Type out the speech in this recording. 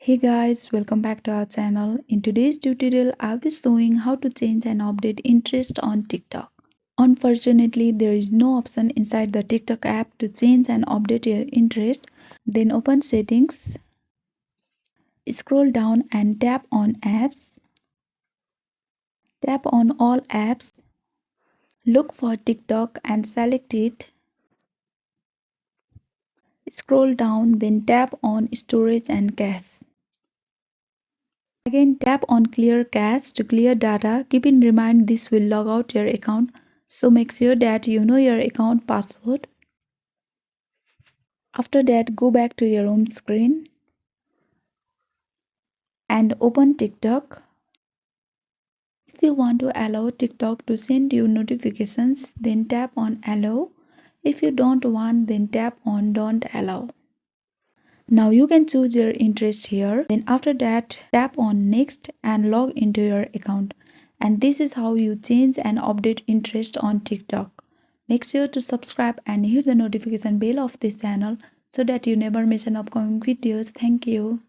Hey guys, welcome back to our channel. In today's tutorial, I'll be showing how to change and update interest on TikTok. Unfortunately, there is no option inside the TikTok app to change and update your interest. Then open settings, scroll down and tap on apps. Tap on all apps. Look for TikTok and select it. Scroll down, then tap on storage and cache. Again, tap on clear cache to clear data. Keep in mind this will log out your account, so make sure that you know your account password. After that, go back to your home screen and open TikTok. If you want to allow TikTok to send you notifications, then tap on allow. If you don't want, then tap on don't allow. Now you can choose your interest here. Then after that, tap on next and log into your account. And this is how you change and update interest on TikTok. Make sure to subscribe and hit the notification bell of this channel so that you never miss an upcoming videos. Thank you.